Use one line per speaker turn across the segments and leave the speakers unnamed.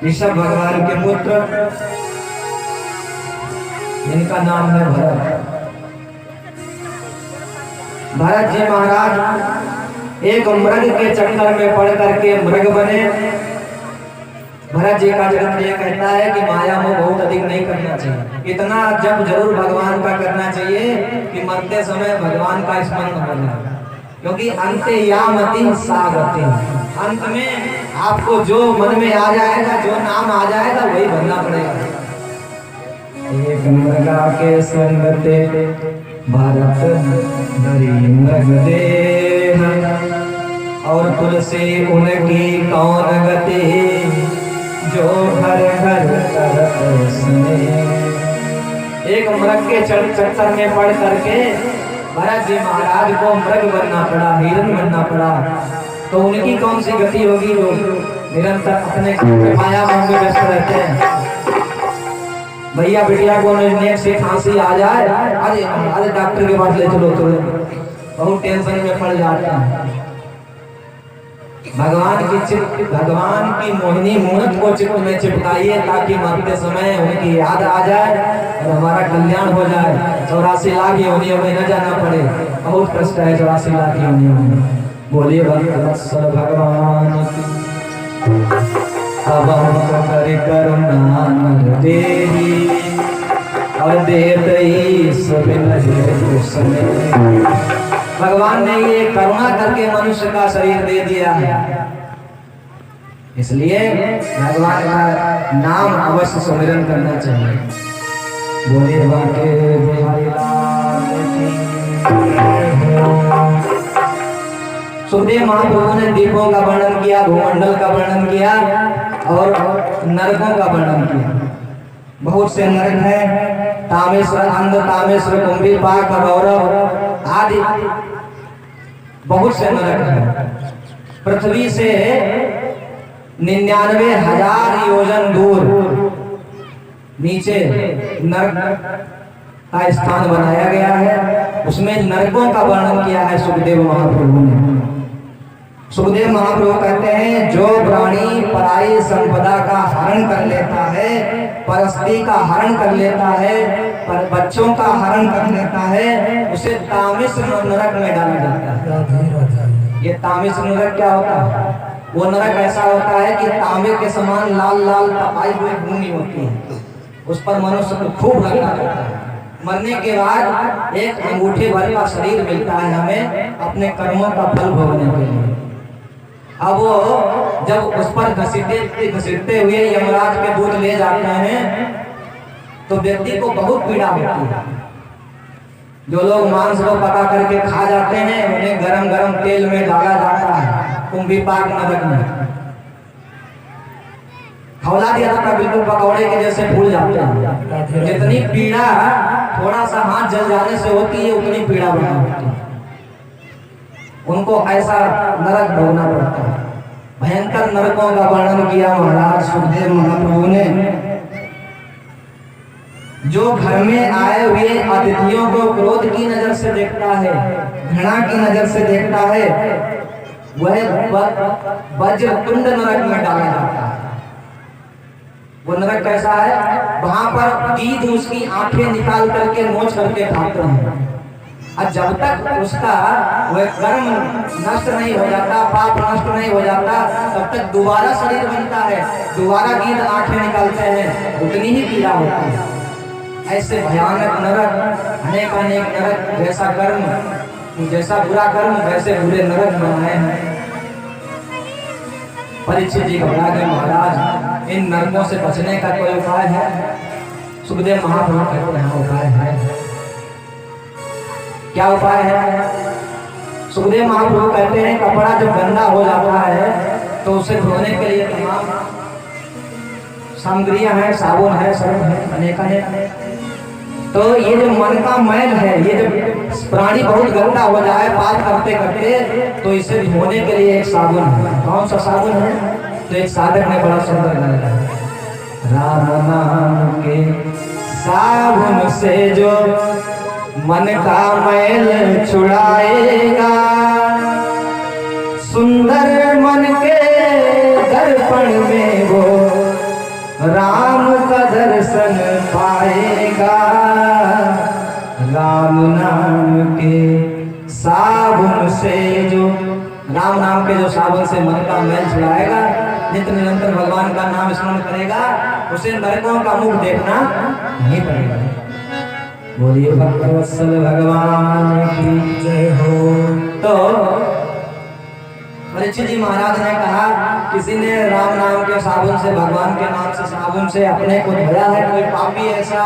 ऋषभ भगवान के पुत्र, इनका नाम है भरत। भरत जी महाराज एक मृग के चक्कर में पड़ करके मृग बने। भरत जी का जन्म ये कहता है कि माया मोह बहुत अधिक नहीं करना चाहिए, इतना जब जरूर भगवान का करना चाहिए कि मरते समय भगवान का स्मरण हो जाए, क्योंकि अंत यामति सागति, अंत में आपको जो मन में आ जाएगा, जो नाम आ जाएगा वही भरना पड़ेगा। एक मृगा के संगते भरत धरी मृग देह, और तुलसी उनकी कौन गति, जो घर घर करत स्नेह। एक मृग के चक्कर में पड़ करके भरत जी महाराज को मृग बनना पड़ा, हिरण बनना पड़ा। तो उनकी कौन सी गति होगी जो निरंतर अपने माया में व्यस्त रहते हैं। भैया बिटिया को नेक से खांसी आ जाए, अरे अरे डॉक्टर के पास ले चलो, बहुत टेंशन में पड़ जाते हैं। भगवान की मोहिनी मूर्त को चित्त में चिपकाइए, ताकि मरते समय उनकी याद आ जाए और हमारा कल्याण हो जाए। 84 लाख योनियों में न जाना पड़े, बहुत कष्ट है 84 लाख योनियों में। बोलिए भक्तवत्सल भगवान की। अब हम कर करुणा नर देही, और देतई सब नहीं। भगवान ने ये करुणा करके मनुष्य का शरीर दे दिया है, इसलिए भगवान का नाम अवश्य सुमिरन करना चाहिए। बोले बाके बिहारी लाल की। सुखदेव महाप्रभु ने दीपों का वर्णन किया, भूमंडल का वर्णन किया और नरकों का वर्णन किया। बहुत से नरक हैं, तामेश्वर, अंध तामेश्वर, कुंभी, पाक, गौरव आदि बहुत से नरक हैं। पृथ्वी से 99,000 योजन दूर नीचे नरक का स्थान बनाया गया है, उसमें नरकों का वर्णन किया है सुखदेव महाप्रभु ने। सुखदेव महाप्रभु कहते हैं, जो प्राणी पराई संपदा का हरण कर लेता है, परस्ती का हरण कर लेता है, पर बच्चों का हरण कर लेता है, उसे तामिश्र नरक में डाला जाता है। ये तामिश्र नरक क्या होता है? वो नरक ऐसा होता है कि तांबे के समान लाल लाल तपाई हुई भूमि होती है, उस पर मनुष्य को खूब रखना पड़ता है। मरने के बाद एक अंगूठे भर का शरीर मिलता है हमें अपने कर्मों का फल भोगने के लिए। अब वो जब उस पर घसीटते हुए यमराज के दूत ले जाते हैं, तो व्यक्ति को बहुत पीड़ा होती है। जो लोग मांस को पका करके खा जाते हैं, उन्हें गरम गरम तेल में डाला जाता है कुंभी पाक नरक में, खौला दिया जाता है, बिल्कुल पकौड़े के जैसे फूल जाते हैं। जितनी पीड़ा थोड़ा सा हाथ जल जाने से होती है, उतनी पीड़ा बना होती है। उनको ऐसा नरक भोगना पड़ता है। भयंकर नरकों का वर्णन किया महाराज सुखदेव महाप्रभु ने। जो घर में आए हुए अतिथियों को क्रोध की नजर से देखता है, घृणा की नजर से देखता है, वह वज्रतुंड नरक में डाला जाता है। वो नरक कैसा है? वहां पर गीध उसकी आंखें निकाल करके नोच करके खाते हैं, और जब तक उसका वह कर्म नष्ट नहीं हो जाता, पाप नष्ट नहीं हो जाता, तब तक दोबारा शरीर बनता है, दोबारा गीध आंखें निकालते हैं, उतनी ही पीड़ा होती है। ऐसे भयानक नरक, अनेक नरक, जैसा कर्म, जैसा बुरा कर्म वैसे बुरे नरक बनाए हैं। परीक्षित जी घबरा गए, महाराज इन नरकों से बचने का कोई उपाय है? सुखदेव महाप्रभु कहते हैं उपाय है। क्या उपाय है? सुखदेव महाप्रभु कहते हैं, कपड़ा जब गंदा हो जाता है तो उसे धोने के लिए तमाम सामग्रियां हैं, साबुन है, सर्फ है, अनेक। तो ये जो मन का मैल है, ये जो प्राणी बहुत गंदा हो जाए पाप करते करते, तो इसे धोने के लिए एक साबुन है। कौन सा साबुन है? तो एक साधक ने बड़ा सुंदर गाया, राम नाम के साबुन से जो मन का मैल छुड़ाएगा, सुंदर मन के दर्पण में वो से जो राम नाम के जो साबुन से मन का मैल छुड़ाएगा, नित्य निरंतर भगवान का नाम स्मरण करेगा, उसे नरकों का मुख देखना नहीं पड़ेगा। बोलिए भक्तवत्सल भगवान की जय हो। तो परीक्षित जी महाराज ने कहा, किसी ने राम नाम के साबुन से, भगवान के नाम से साबुन से अपने को धोया है, कोई पापी ऐसा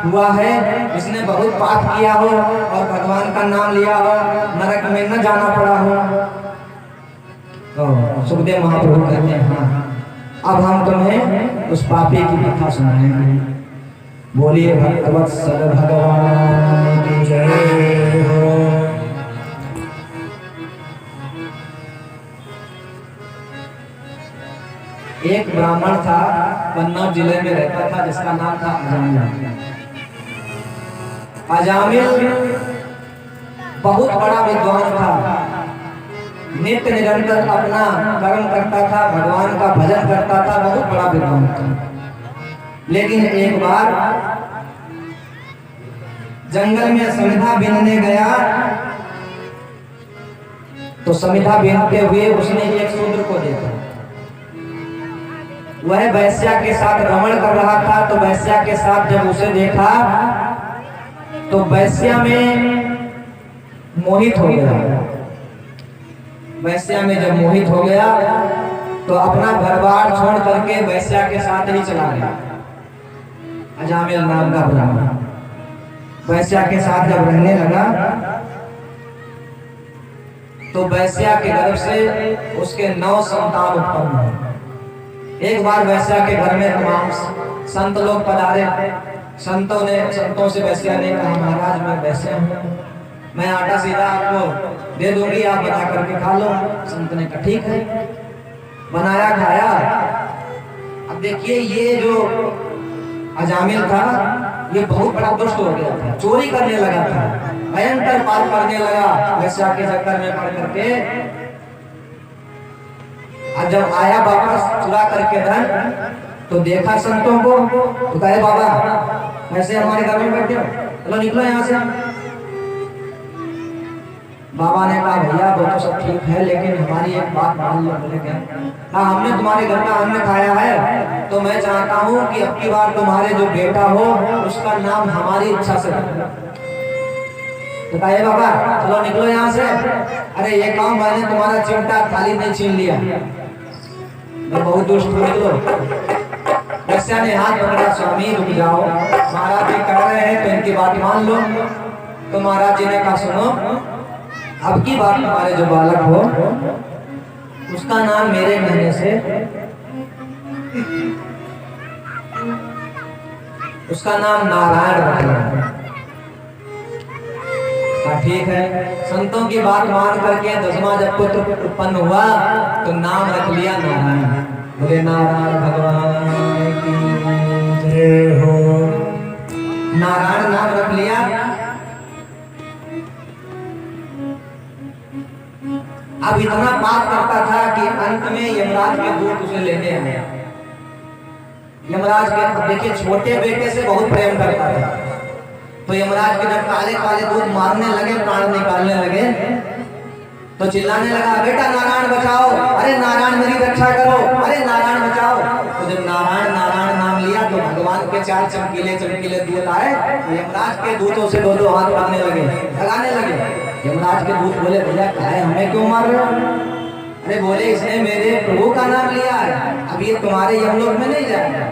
हुआ है जिसने बहुत पाप किया हो और भगवान का नाम लिया हो, नरक में न जाना पड़ा हो। तो सुखदेव महाप्रभु कहते हैं, हाँ अब हम तुम्हें उस पापी की कथा सुनाएंगे। बोलिए भक्तवत्सल भगवान की जय हो। एक ब्राह्मण था, कन्नौज जिले में रहता था, जिसका नाम था अजामिल। अजामिल बहुत बड़ा विद्वान था, नित्य निरंतर अपना कर्म करता था, भगवान का भजन करता था, बहुत बड़ा विद्वान था। लेकिन एक बार जंगल में समिधा बीनने गया, तो समिधा बीनते हुए उसने एक शूद्र को देखा। वह वैश्या के साथ रमण कर रहा था, तो वैश्या के साथ जब उसे देखा तो वैश्या में मोहित हो गया। वैश्या में जब मोहित हो गया तो अपना घर बार छोड़ करके वैश्या के साथ ही चला गया। अजामिल नाम का ब्राह्मण वैश्या के साथ जब रहने लगा तो वैश्या के गर्भ से उसके 9 संतान उत्पन्न हुए। एक बार वैश्या के घर में तमाम संत लोग पधारे। संतों से वैश्या ने कहा, महाराज मैं वैश्या हूँ, मैं आटा सीधा आपको दे दूंगी, आप बना करके खा लो। संत ने कहा ठीक है, बनाया खाया। अब देखिए ये जो अजामिल था ये बहुत बड़ा दुष्ट हो गया था, चोरी करने लगा था, भयंकर पाप करने लगा वैश्या के चक्कर में पड़ करके। और जब आया वापस चुरा करके धन, तो देखा संतों को, तो कहे बाबा कैसे हमारे घर में बैठे हो, चलो निकलो यहाँ से। बाबा ने कहा भैया वो तो सब ठीक है, लेकिन हमारी एक बात मान लो। बोले क्या? कहा हमने तुम्हारे घर का अन्न खाया है, तो मैं चाहता हूँ कि अब की बार तुम्हारे जो बेटा हो उसका नाम हमारी इच्छा से रखना। तो कहे बाबा चलो निकलो यहाँ से। अरे ये काम, मैंने तुम्हारा चिमटा थाली नहीं छीन लिया, मैं बहुत दुष्ट हूँ, निकलो। वैश्या ने हाथ पकड़ा, स्वामी रुक जाओ, महाराज जी कह रहे हैं तो इनकी बात मान लो। तो महाराज जी ने कहा सुनो, अब की बात तुम्हारे जो बालक हो उसका नाम मेरे कहने से, उसका नाम नारायण रखना। ठीक है। संतों की बात मान करके 10वां जब पुत्र उत्पन्न हुआ तो नाम रख लिया नारायण। बोले नारायण भगवान की जय हो। नारायण नाम रख लिया। अब इतना पाप करता था कि अंत में यमराज के दूत उसे लेने आए। यमराज के, देखिए छोटे बेटे से बहुत प्रेम करता था, तो यमराज के जब काले काले दूत मारने लगे, प्राण निकालने लगे, तो चिल्लाने लगा बेटा नारायण बचाओ, अरे नारायण मेरी रक्षा करो, अरे नारायण बचाओ। तो जब नारायण नारायण नाम लिया तो भगवान के 4 चमकीले चमकीले दूत आए, तो यमराज के दूतों से 2-2 हाथ मारने लगे, लगाने लगे। यमराज के दूत बोले भैया काहे हमें क्यों मार रहे हो? अरे बोले इसने मेरे प्रभु का नाम लिया है, अब ये तुम्हारे यमलोक में नहीं जाएगा,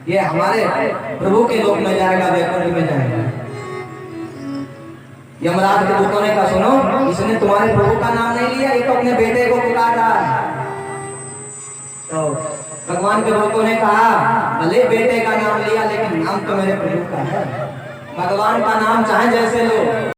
ये हमारे प्रभु के लोक में जाएगा, वैकुंठ में जाएगा। यमराज के दूतों ने कहा सुनो, इसने तुम्हारे प्रभु का नाम नहीं लिया, ये तो अपने बेटे को पुकार रहा है। तो भगवान के दूतों ने कहा भले बेटे का नाम लिया, लेकिन नाम तो मेरे प्रभु का है। भगवान का नाम चाहे जैसे लो।